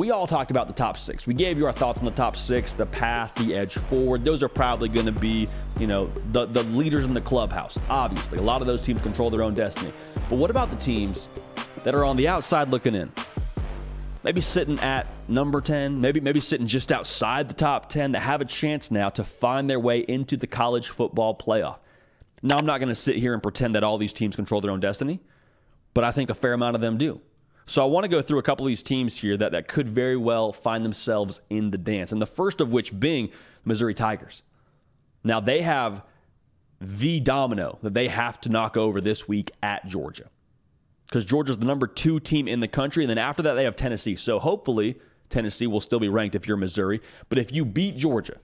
we all talked about the top 6. We gave you our thoughts on the top 6, the path, the edge forward. Those are probably going to be, the leaders in the clubhouse. Obviously, a lot of those teams control their own destiny. But what about the teams that are on the outside looking in? Maybe sitting at number 10, maybe sitting just outside the top 10 that have a chance now to find their way into the college football playoff. Now, I'm not going to sit here and pretend that all these teams control their own destiny, but I think a fair amount of them do. So I want to go through a couple of these teams here that could very well find themselves in the dance, and the first of which being Missouri Tigers. Now, they have the domino that they have to knock over this week at Georgia, because Georgia's the number 2 team in the country, and then after that they have Tennessee. So hopefully Tennessee will still be ranked if you're Missouri. But if you beat Georgia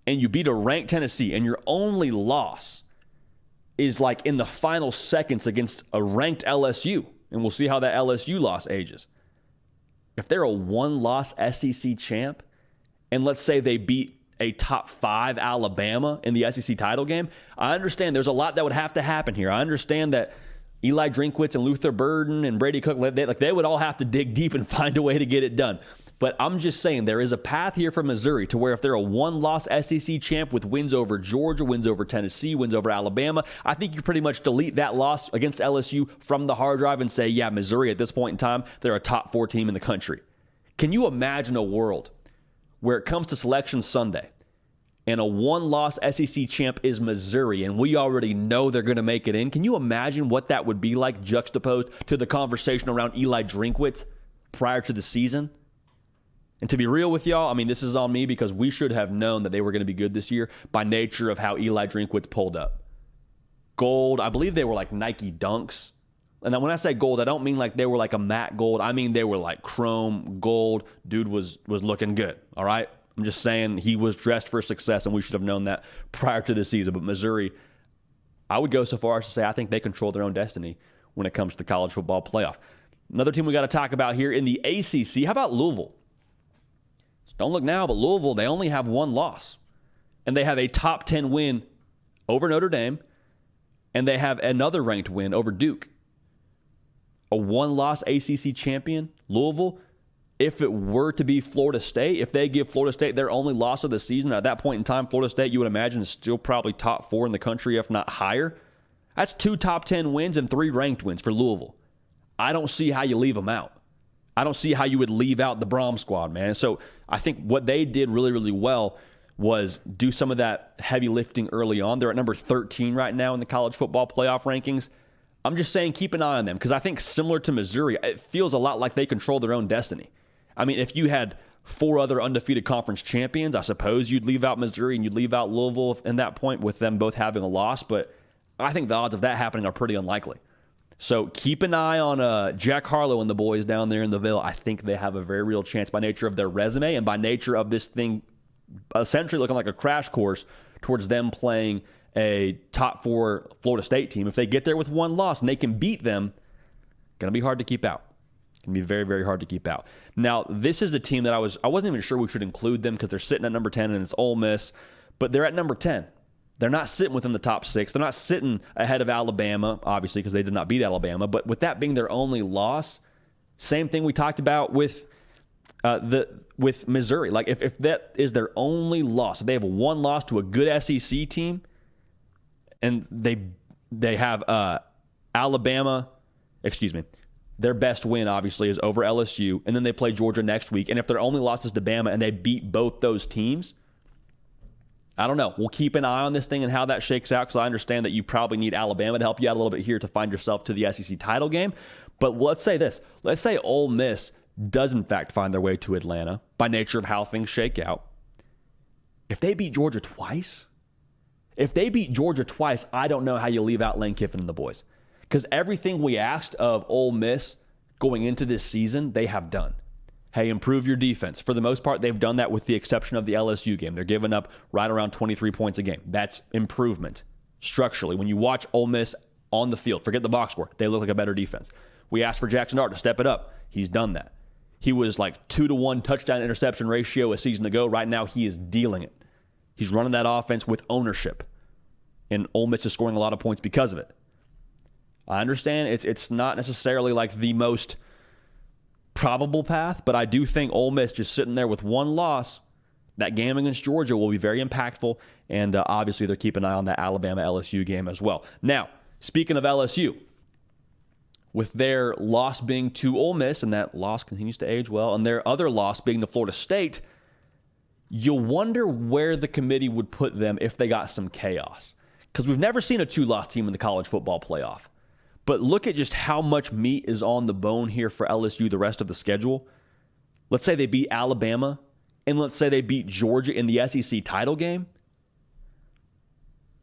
and you beat a ranked Tennessee and your only loss is like in the final seconds against a ranked LSU, and we'll see how that LSU loss ages. If they're a 1-loss SEC champ, and let's say they beat a top 5 Alabama in the SEC title game, I understand there's a lot that would have to happen here. I understand that Eli Drinkwitz and Luther Burden and Brady Cook, they would all have to dig deep and find a way to get it done. But I'm just saying there is a path here for Missouri to where if they're a 1-loss SEC champ with wins over Georgia, wins over Tennessee, wins over Alabama, I think you pretty much delete that loss against LSU from the hard drive and say, yeah, Missouri at this point in time, they're a top 4 team in the country. Can you imagine a world where it comes to Selection Sunday and a 1-loss SEC champ is Missouri, and we already know they're going to make it in? Can you imagine what that would be like juxtaposed to the conversation around Eli Drinkwitz prior to the season? And to be real with y'all, I mean, this is on me because we should have known that they were going to be good this year by nature of how Eli Drinkwitz pulled up. Gold, I believe they were like Nike Dunks. And when I say gold, I don't mean like they were like a matte gold. I mean they were like chrome gold. Dude was looking good, all right? I'm just saying he was dressed for success, and we should have known that prior to the season. But Missouri, I would go so far as to say I think they control their own destiny when it comes to the college football playoff. Another team we got to talk about here in the ACC, how about Louisville? Don't look now, but Louisville, they only have 1 loss. And they have a top 10 win over Notre Dame, and they have another ranked win over Duke. A 1-loss ACC champion, Louisville. If it were to be Florida State, if they give Florida State their only loss of the season, at that point in time, Florida State, you would imagine, is still probably top 4 in the country, if not higher. That's 2 top 10 wins and 3 ranked wins for Louisville. I don't see how you leave them out. I don't see how you would leave out the Brom squad, man. So I think what they did really, really well was do some of that heavy lifting early on. They're at number 13 right now in the college football playoff rankings. I'm just saying keep an eye on them because I think similar to Missouri, it feels a lot like they control their own destiny. I mean, if you had 4 other undefeated conference champions, I suppose you'd leave out Missouri and you'd leave out Louisville in that point with them both having a loss. But I think the odds of that happening are pretty unlikely. So keep an eye on Jack Harlow and the boys down there in the Ville. I think they have a very real chance by nature of their resume and by nature of this thing essentially looking like a crash course towards them playing a top 4 Florida State team. If they get there with 1 loss and they can beat them, going to be hard to keep out. Going to be very, very hard to keep out. Now, this is a team that I wasn't even sure we should include them because they're sitting at number 10 and it's Ole Miss, but they're at number 10. They're not sitting within the top 6. They're not sitting ahead of Alabama, obviously, because they did not beat Alabama. But with that being their only loss, same thing we talked about with Missouri. Like if that is their only loss, if they have 1 loss to a good SEC team, and they have Alabama, their best win obviously is over LSU, and then they play Georgia next week. And if their only loss is to Bama and they beat both those teams, I don't know. We'll keep an eye on this thing and how that shakes out because I understand that you probably need Alabama to help you out a little bit here to find yourself to the SEC title game. But let's say this. Let's say Ole Miss does in fact find their way to Atlanta by nature of how things shake out. If they beat Georgia twice, I don't know how you leave out Lane Kiffin and the boys. Because everything we asked of Ole Miss going into this season, they have done. Hey, improve your defense. For the most part, they've done that with the exception of the LSU game. They're giving up right around 23 points a game. That's improvement structurally. When you watch Ole Miss on the field, forget the box score, they look like a better defense. We asked for Jackson Dart to step it up. He's done that. He was like 2-to-1 touchdown interception ratio a season ago. Right now, he is dealing it. He's running that offense with ownership. And Ole Miss is scoring a lot of points because of it. I understand it's not necessarily like the most probable path, but I do think Ole Miss just sitting there with one loss, that game against Georgia will be very impactful, and obviously they're keeping an eye on that Alabama-LSU game as well. Now, speaking of LSU, with their loss being to Ole Miss, and that loss continues to age well, and their other loss being to Florida State, you'll wonder where the committee would put them if they got some chaos. Because we've never seen a two-loss team in the college football playoff. But look at just how much meat is on the bone here for LSU the rest of the schedule. Let's say they beat Alabama, and let's say they beat Georgia in the SEC title game.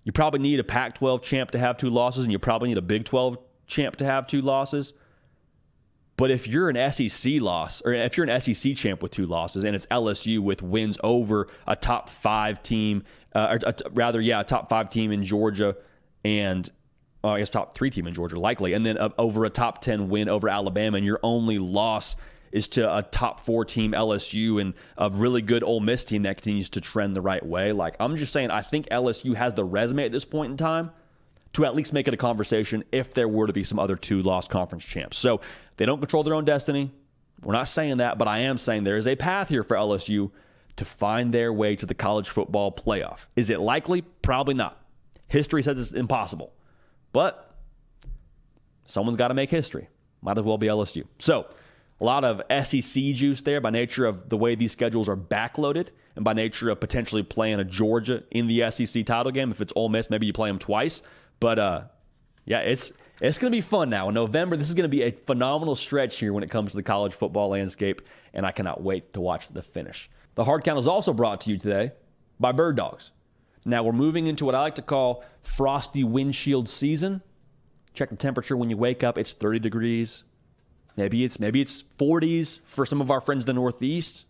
You probably need a Pac-12 champ to have two losses, and you probably need a Big 12 champ to have two losses. But if you're an SEC loss, or if you're an SEC champ with two losses, and it's LSU with wins over a top 5 team, a top 5 team in Georgia, and I guess top 3 team in Georgia, likely, and then over a top 10 win over Alabama, and your only loss is to a top 4 team LSU and a really good Ole Miss team that continues to trend the right way. Like, I'm just saying, I think LSU has the resume at this point in time to at least make it a conversation if there were to be some other two-loss conference champs. So they don't control their own destiny. We're not saying that, but I am saying there is a path here for LSU to find their way to the college football playoff. Is it likely? Probably not. History says it's impossible. But someone's got to make history. Might as well be LSU. So a lot of SEC juice there by nature of the way these schedules are backloaded and by nature of potentially playing a Georgia in the SEC title game. If it's Ole Miss, maybe you play them twice. But, yeah, it's going to be fun now. In November, this is going to be a phenomenal stretch here when it comes to the college football landscape, and I cannot wait to watch the finish. The Hard Count is also brought to you today by Bird Dogs. Now, we're moving into what I like to call frosty windshield season. Check the temperature when you wake up. It's 30 degrees. Maybe it's 40s for some of our friends in the Northeast.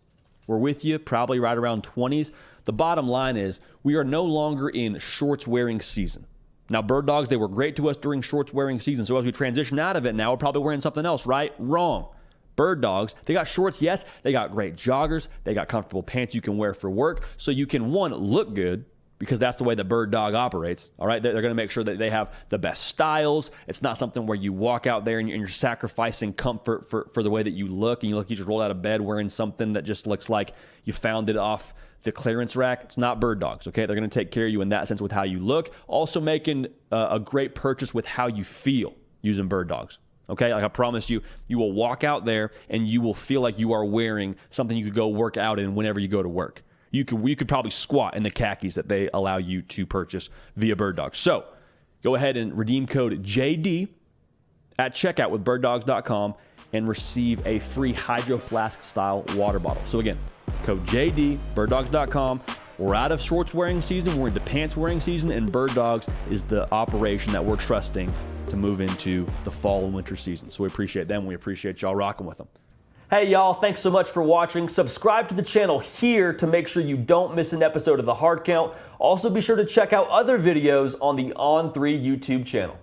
We're with you, probably right around 20s. The bottom line is we are no longer in shorts-wearing season. Now, Bird Dogs, they were great to us during shorts-wearing season, so as we transition out of it now, we're probably wearing something else, right? Wrong. Bird Dogs, they got shorts, yes. They got great joggers. They got comfortable pants you can wear for work, so you can, one, look good, because that's the way the Bird Dog operates, all right? They're going to make sure that they have the best styles. It's not something where you walk out there and you're sacrificing comfort for the way that you look, and you just roll out of bed wearing something that just looks like you found it off the clearance rack. It's not Bird Dogs, okay? They're going to take care of you in that sense with how you look. Also making a great purchase with how you feel using Bird Dogs, okay? Like I promise you, you will walk out there and you will feel like you are wearing something you could go work out in whenever you go to work. You could probably squat in the khakis that they allow you to purchase via Bird Dogs. So go ahead and redeem code JD at checkout with birddogs.com and receive a free Hydro Flask style water bottle. So again, code JD, birddogs.com. We're out of shorts wearing season. We're into pants wearing season, and Bird Dogs is the operation that we're trusting to move into the fall and winter season. So we appreciate them. We appreciate y'all rocking with them. Hey y'all, thanks so much for watching. Subscribe to the channel here to make sure you don't miss an episode of The Hard Count. Also be sure to check out other videos on the On3 YouTube channel.